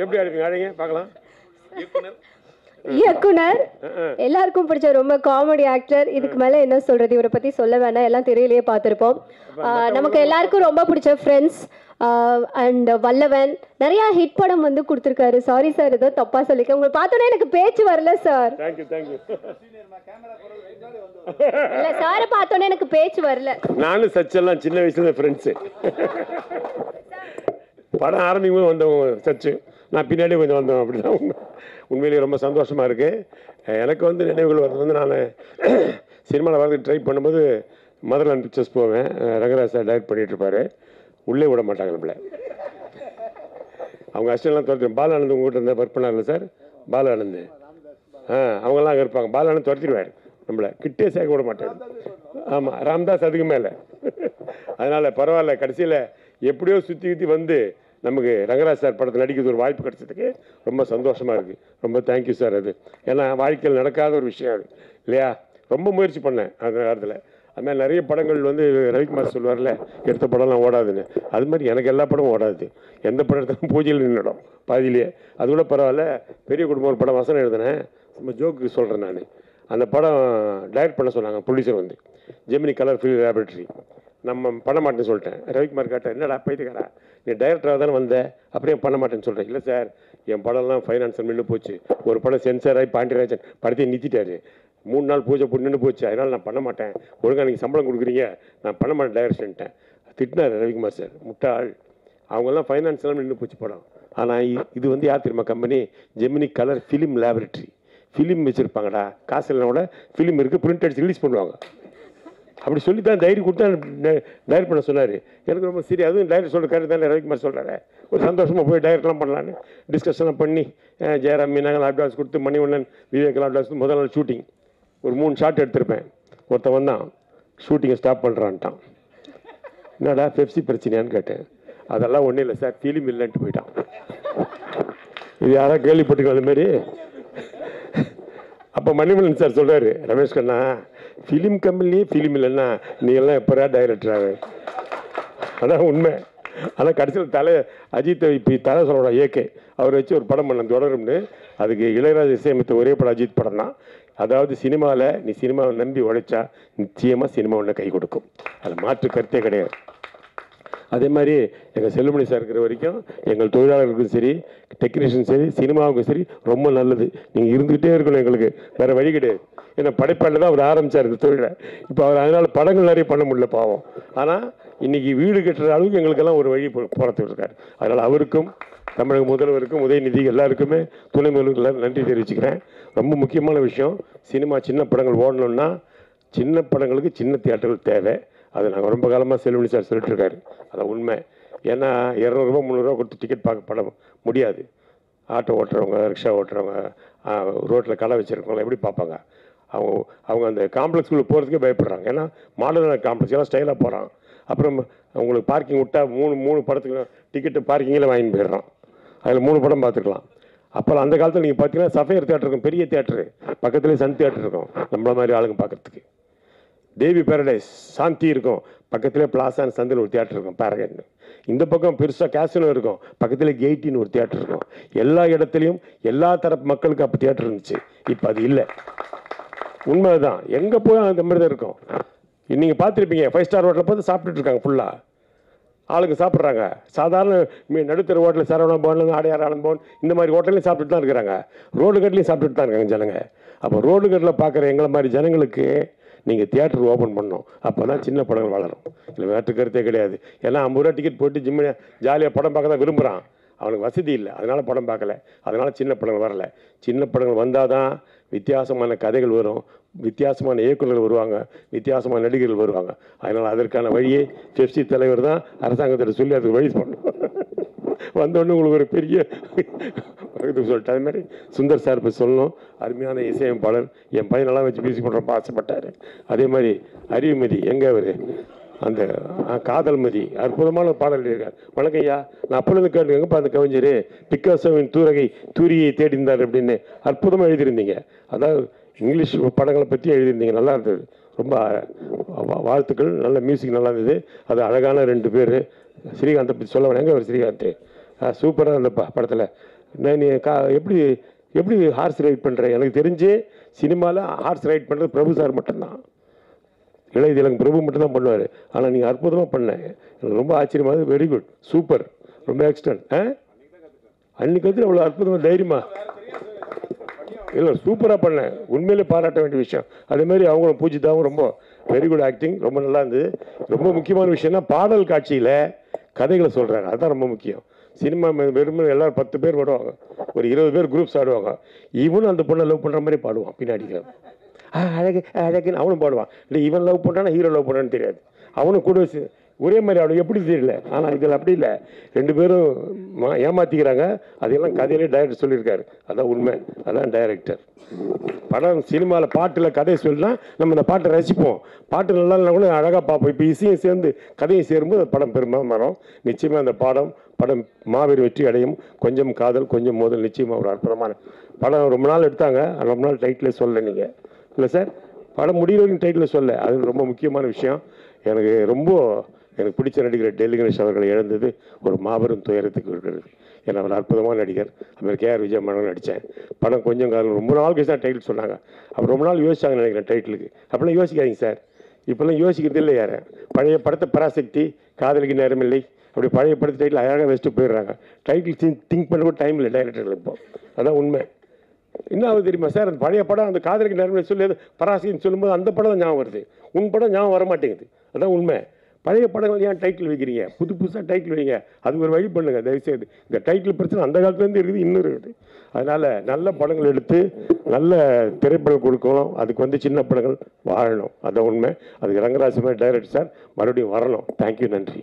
எப்படி அடிப்பீங்க? அடிங்க பார்க்கலாம். இயக்குனர் எல்லாருக்கும் பிடிச்ச ரொம்ப காமெடி ஆக்டர். இதுக்கு மேல என்ன சொல்றது, இவரை பத்தி சொல்ல வேணாம், எல்லாம் திரையிலேயே பார்த்திருப்போம். நமக்கு எல்லாருக்கும் ரொம்ப பிடிச்ச ஃப்ரெண்ட்ஸ் அண்ட் வல்லவன் நிறைய ஹிட் படம் வந்து கொடுத்துருக்காரு. சாரி சார், ஏதோ தப்பா சொல்லிக்க, உங்களை பார்த்தோன்னே எனக்கு பேச்சு வரல சார். இல்ல சாரை பார்த்தோன்னே எனக்கு பேச்சு வரல. நானும் சச்செல்லாம் சின்ன வயசுல ஃப்ரெண்ட்ஸு. படம் ஆரம்பிக்கும் போது வந்தவங்க சச்சு, நான் பின்னாடி கொஞ்சம் வந்தோம். அப்படிதான் உண்மையிலேயே ரொம்ப சந்தோஷமாக இருக்குது. எனக்கு வந்து நினைவுகள் வர்றது வந்து நான் சினிமாவில் வரதுக்கு ட்ரை பண்ணும்போது மதர்லாண்ட் பிக்சர்ஸ் போவேன். ரங்கராஜ் சார் டைரக்ட் பண்ணிகிட்ருப்பார். உள்ளே விட மாட்டாங்க நம்மளை. அவங்க அசிஸ்டன்ட்லாம் துரத்தி, பாலானந்த் உங்கள்கிட்ட இருந்தால் ஒர்க் பண்ணார்ல சார், பாலானந்த் அவங்கெல்லாம் அங்கே இருப்பாங்க. பாலானந்த் துரத்திடுவார் நம்மளை, கிட்டே சேர்க்க விட மாட்டார். ஆமாம், ராம்தாஸ் அதுக்கு மேலே. அதனால் பரவாயில்ல, கடைசியில் எப்படியோ சுற்றி வந்து நமக்கு ரங்கராஜ் சார் படத்தில் நடிக்கிறது ஒரு வாய்ப்பு கிடைச்சதுக்கு ரொம்ப சந்தோஷமாக இருக்குது. ரொம்ப தேங்க்யூ சார். அது ஏன்னா வாழ்க்கையில் நடக்காத ஒரு விஷயம் அது இல்லையா. ரொம்ப முயற்சி பண்ணேன் அந்த நேரத்தில். அதுமாதிரி நிறைய படங்கள் வந்து ரவிக்குமார் சொல்லுவார்ல, எடுத்த படம்லாம் ஓடாதுன்னு. அது மாதிரி எனக்கு எல்லா படமும் ஓடாது. எந்த படத்தையும் பூஜையில் நின்றுடும் பாதியிலேயே. அது கூட பரவாயில்ல. பெரிய குடும்பம் ஒரு படம் வசனம் எழுதினேன், நம்ம ஜோக்கு சொல்கிறேன் நான். அந்த படம் டைரக்ட் பண்ண சொன்னாங்க ப்ரொடியூசர் வந்து, ஜெமினி கலர் ஃபிலிம் லேபரேட்டரி. நம்ம பண்ண மாட்டேன்னு சொல்லிட்டேன். ரவிக்குமார் கேட்டார், என்னடா பைத்துக்காரா, நீ டைரக்டராக தானே வந்த, அப்படியே பண்ண மாட்டேன்னு சொல்கிறேன். இல்லை சார், என் படம்லாம் ஃபைனான்ஸில் நின்று போச்சு. ஒரு படம் சென்சார் ஆகி பாண்டியராஜன் படத்தையும் நிறுத்திட்டாரு. 3 நாள் பூஜை போட்டு நின்று போச்சு. அதனால் நான் பண்ண மாட்டேன். ஒழுங்காக நீங்கள் சம்பளம் கொடுக்குறீங்க, நான் பண்ண மாட்டேன் டைரக்ஷன்ட்டேன். திட்டினார் ரவிக்குமார் சார், முட்டாள். அவங்கெல்லாம் ஃபைனான்ஸ்லாம் நின்று போச்சு படம். ஆனால் இது வந்து யார் தெரியுமா company? Gemini colour film laboratory. Film வச்சுருப்பாங்கடா, காசு இல்லைனா கூட ஃபிலிம் இருக்குது, பிரிண்ட் அடிச்சு ரிலீஸ் பண்ணுவாங்க. அப்படி சொல்லி தான் தைரியம் கொடுத்தா டைரக்ட் பண்ண சொன்னார். எனக்கு ரொம்ப சரி, அதுவும் டைரக்ட் சொல்கிற கருத்து தானே ரவிக்குமார் சொல்கிறாரு. ஒரு சந்தோஷமாக போய் டைரக்ட்லாம் பண்ணலான்னு டிஸ்கஷன்லாம் பண்ணி ஜெயராம் மீனாங்கலாம் அட்வான்ஸ் கொடுத்து, மணிவண்ணன் விவேக்கெல்லாம் அட்வான்ஸ் கொடுத்து, முதல் நாள் ஷூட்டிங் ஒரு 3 ஷாட் எடுத்திருப்பேன். ஒருத்தன் வந்தான், ஷூட்டிங்கை ஸ்டாப் பண்ணுறான்ட்டான். என்னடா பெப்சி பிரச்சனையான்னு கேட்டேன். அதெல்லாம் ஒன்றும் இல்லை சார், ஃபிலிம் இல்லைன்ட்டு போயிட்டான். இது யாராவது கேள்விப்பட்டுக்கலாம் அது மாதிரி. அப்போ மணிவண்ணன் சார் சொல்கிறாரு, ரமேஷ் கண்ணா, ஃபிலிம் கம்பெனிலேயே ஃபிலிம் இல்லைன்னா நீ எல்லாம் எப்போரா டைரக்டராக. அதான் உண்மை. ஆனால் கடைசியில் அஜித்தை இப்போ தலை சொல்லோட ஏகே அவர் வச்சு ஒரு படம் பண்ண தொடரும்னு. அதுக்கு இளையராஜா இசையமைத்த ஒரே படம் அஜித் படம் தான். அதாவது சினிமாவில் நீ சினிமாவை நம்பி உழைச்சா நிச்சயமாக சினிமா ஒன்று கை கொடுக்கும். அது மாற்று கருத்தே கிடையாது. அதே மாதிரி எங்கள் செல்லுமணி சார் இருக்கிற வரைக்கும் எங்கள் தொழிலாளர்களுக்கும் சரி, டெக்னீஷியன் சரி, சினிமாவுக்கும் சரி ரொம்ப நல்லது. நீங்கள் இருந்துக்கிட்டே இருக்கணும், எங்களுக்கு வேறு வழி கிடையாது. ஏன்னா படைப்பாளில் தான் அவர் ஆரம்பித்தார் இந்த தொழிலை. இப்போ அவர் அதனால் படங்கள் நிறைய பண்ண முடியல பாவம். ஆனால் இன்றைக்கி வீடு கட்டுற அளவுக்கு எங்களுக்கெல்லாம் ஒரு வழி போகிறதுக்கு இருக்கார். அதனால் அவருக்கும் தமிழக முதல்வருக்கும் உதயநிதி எல்லாருக்குமே துணை முதல்வருக்கு நன்றி தெரிவிச்சுக்கிறேன். ரொம்ப முக்கியமான விஷயம், சினிமா சின்ன படங்கள் ஓடணுன்னா சின்ன படங்களுக்கு சின்ன தியேட்டர்கள் தேவை. அது நாங்கள் ரொம்ப காலமாக செல்வனி சார் சொல்லிட்டுருக்காரு. அதான் உண்மை. ஏன்னா 200 ரூபா 300 ரூபா கொடுத்து டிக்கெட் பார்க்க படம் முடியாது. ஆட்டோ ஓட்டுறவங்க, ரிக்ஷா ஓட்டுறவங்க, ரோட்டில் கடை வச்சுருக்கவங்க எப்படி பார்ப்பாங்க? அவங்க அந்த காம்ப்ளெக்ஸ்குள்ளே போகிறதுக்கே பயப்படுறாங்க. ஏன்னா மாடர்ன் காம்ப்ளெக்ஸ் எல்லாம் ஸ்டைலாக போகிறான். அப்புறம் அவங்களுக்கு பார்க்கிங் விட்டால் 3 படத்துக்கு டிக்கெட்டு பார்க்கிங்கில் வாங்கிட்டு போயிடுறான். அதில் 3 படம் பார்த்துக்கலாம். அப்போல்லாம் அந்த காலத்தில் நீங்கள் பார்த்தீங்கன்னா சஃபையர் தியேட்டர் இருக்கும், பெரிய தியேட்டரு, பக்கத்துலேயே சன் தியேட்டர் இருக்கும் நம்மள மாதிரி ஆளுங்க பார்க்குறதுக்கு. தேவி பேரடைஸ் சாந்தி இருக்கும், பக்கத்துலேயே பிளாசான்னு சந்தில் ஒரு தியேட்டர் இருக்கும், பேரகன். இந்த பக்கம் பெருசாக கேசினோ இருக்கும், பக்கத்தில் கெய்ட்டின்னு ஒரு தியேட்டர் இருக்கும். எல்லா இடத்துலையும் எல்லா தரப்பு மக்களுக்கு அப்போ தியேட்டர் இருந்துச்சு. இப்போ அது இல்லை. உண்மைதான், எங்கே போய் அந்த மாதிரி தான் இருக்கும். நீங்கள் பார்த்துருப்பீங்க, 5 ஸ்டார் ஹோட்டலில் பார்த்து சாப்பிட்டுட்டு இருக்காங்க ஃபுல்லாக ஆளுங்க சாப்பிட்றாங்க. சாதாரண நடுத்தர ஹோட்டலில் சரவணா பவன், ஆடையார் ஆனந்த் பவன் இந்த மாதிரி ஹோட்டல்லையும் சாப்பிட்டுட்டு தான் இருக்கிறாங்க. ரோடு கட்டிலையும் சாப்பிட்டுட்டு தான் இருக்காங்க ஜனங்க. அப்போ ரோடு கட்டில் பார்க்குற எங்களை மாதிரி ஜனங்களுக்கு நீங்கள் தியேட்டர் ஓப்பன் பண்ணணும். அப்போ தான் சின்ன படங்கள் வளரும். இல்லை வேற்று கருத்தே கிடையாது. ஏன்னா 50 ரூபா டிக்கெட் போட்டு ஜிம்மு ஜாலியாக படம் பார்க்க தான் விரும்புகிறான். அவனுக்கு வசதி இல்லை, அதனால் படம் பார்க்கல. அதனால் சின்ன படங்கள் வரல. சின்ன படங்கள் வந்தால் தான் வித்தியாசமான கதைகள் வரும், வித்தியாசமான இயக்குநர்கள் வருவாங்க, வித்தியாசமான நடிகர்கள் வருவாங்க. அதனால் அதற்கான வழியை பெப்சி தலைவர் தான் அரசாங்கத்தில் சொல்லி அதுக்கு வழி பண்ணணும். வந்தோடனே உங்களுக்கு ஒரு பெரிய சொல்லிட்டு அது மாதிரி சுந்தர் சார் இப்போ சொல்லணும், அருமையான இசையமைப்பாளர். என் பையனெல்லாம் வச்சு மியூசிக் பண்ணுறப்ப ஆசைப்பட்டார். அதே மாதிரி அறிவுமதி எங்கே அவர் அந்த காதல் மதி அற்புதமான பாடல் இருக்கார். வணக்கம் ஐயா, நான் அப்பொழுது கேட்டு எங்கப்பா அந்த கவிஞர் பிக்காசோவின் தூரியை தேடிந்தார் அப்படின்னு அற்புதமாக எழுதியிருந்தீங்க. அதாவது இங்கிலீஷ் படங்களை பற்றி எழுதியிருந்தீங்க, நல்லா இருந்தது. ரொம்ப வாழ்த்துக்கள். நல்ல மியூசிக் நல்லா இருந்தது. அது அழகான 2 பேர். ஸ்ரீகாந்தை பற்றி சொல்ல வேணாங்க, அவர் ஸ்ரீகாந்த் சூப்பராக அந்த படத்தில் நான் எப்படி எப்படி ஹார்ஸ் ரைட் பண்ணுறேன்? எனக்கு தெரிஞ்சு சினிமாவில் ஹார்ஸ் ரைட் பண்ணுறது பிரபு சார் மட்டும்தான். இளையதிலங்க பிரபு மட்டும் தான் பண்ணுவார். ஆனால் நீங்கள் அற்புதமாக பண்ணேன். எனக்கு ரொம்ப ஆச்சரியமாக, வெரி குட், சூப்பர், ரொம்ப எக்ஸ்டன்ட். அன்றைக்கி வந்து அவ்வளோ அற்புதமாக தைரியமா இல்லை, சூப்பராக பண்ணேன். உண்மையிலே பாராட்ட வேண்டிய விஷயம். அதேமாதிரி அவங்களும் பூஜிதாவும் ரொம்ப வெரி குட் ஆக்டிங், ரொம்ப நல்லா இருந்தது. ரொம்ப முக்கியமான விஷயம்னா பாடல் காட்சியில் கதைகளை சொல்கிறாங்க, அதுதான் ரொம்ப முக்கியம். சினிமா வெறும் எல்லோரும் 10 பேர் வருவாங்க, ஒரு 20 பேர் குரூப்ஸ் ஆடுவாங்க. இவனும் அந்த பொண்ணை லவ் பண்ணுற மாதிரி பாடுவான் பின்னாடி. அழகு அழகுன்னு அவனும் பாடுவான். இல்லை இவன் லவ் பண்ணுறானா ஹீரோ லவ் பண்ணுறான்னு தெரியாது. அவனும் கூட ஒரே மாதிரி அவனுக்கு எப்படி தெரியல. ஆனால் இதில் அப்படி இல்லை, 2 பேரும் ஏமாற்றிக்கிறாங்க. அதையெல்லாம் கதையிலே டைரக்டர் சொல்லியிருக்காரு. அதான் உண்மை, அதான் டைரக்டர். படம் சினிமாவில் பாட்டில் கதையை சொல்லினா நம்ம இந்த பாட்டை ரசிப்போம். பாட்டு நல்லா இல்லைனா கூட அழகாக பார்ப்போம். இப்போ இசையும் சேர்ந்து கதையும் சேரும்போது படம் பெரும்பாலும் வரும். நிச்சயமாக அந்த படம் மாபெரும் வெற்றி அடையும். கொஞ்சம் காதல் கொஞ்சம் மோதல் நிச்சயமாக ஒரு அற்புதமான படம். ரொம்ப நாள் எடுத்தாங்க, ரொம்ப நாள் டைட்டிலே சொல்ல நீங்கள் இல்லை சார். படம் முடிகிற வரைக்கும் டைட்டில் சொல்ல, அது ரொம்ப முக்கியமான விஷயம். எனக்கு பிடிச்ச நடிகர் டெல்லி கணேஷ் அவர்களை இழந்தது ஒரு மாபெரும் துயரத்துக்கு இருக்கிறது. ஏன்னா அவர் அற்புதமான நடிகர். அப்புறம் KR விஜய் மனம் நடித்தேன். படம் கொஞ்சம் காலம் ரொம்ப நாள் கழிச்சு தான் டைட்டில் சொன்னாங்க. அப்புறம் ரொம்ப நாள் யோசிச்சாங்க நினைக்கிறேன் டைட்டிலுக்கு. அப்படிலாம் யோசிக்காதீங்க சார், இப்போல்லாம் யோசிக்கிறது இல்லை யார். பழைய படத்தை பராசக்தி, காதலிக்கு நேரமில்லை, அப்படி பழைய படத்தை டைட்டில் அழகாக வச்சுட்டு போயிடுறாங்க. டைட்டில் திங்க் பண்ண கூட டைம் இல்லை டைரக்டர்கள். இப்போ அதான் உண்மை. என்ன ஆகுது தெரியுமா சார், அந்த பழைய படம் அந்த காதலிக்கு நேரமில்லை சொல்லி பராசக்தின்னு சொல்லும்போது அந்த படம் தான் ஞாபகம் வருது. உன் படம் ஞாபகம் வர மாட்டேங்குது. அதான் உண்மை. பழைய படங்கள் ஏன் டைட்டில் வைக்கிறீங்க? புதுசாக டைட்டில் வைங்க. அது ஒரு வழி பண்ணுங்க தயவுசெய்து. இந்த டைட்டில் பிரச்சனை அந்த காலத்துலேருந்து இருக்குது, இன்னும் இருக்குது. அதனால் நல்ல படங்கள் எடுத்து நல்ல திரைப்படம் கொடுக்கணும். அதுக்கு வந்து சின்ன படங்கள் வாழணும். அதான் உண்மை. அதுக்கு ரங்கராஜ் மாதிரி டைரக்டர் சார் மறுபடியும் வரணும். தேங்க்யூ, நன்றி.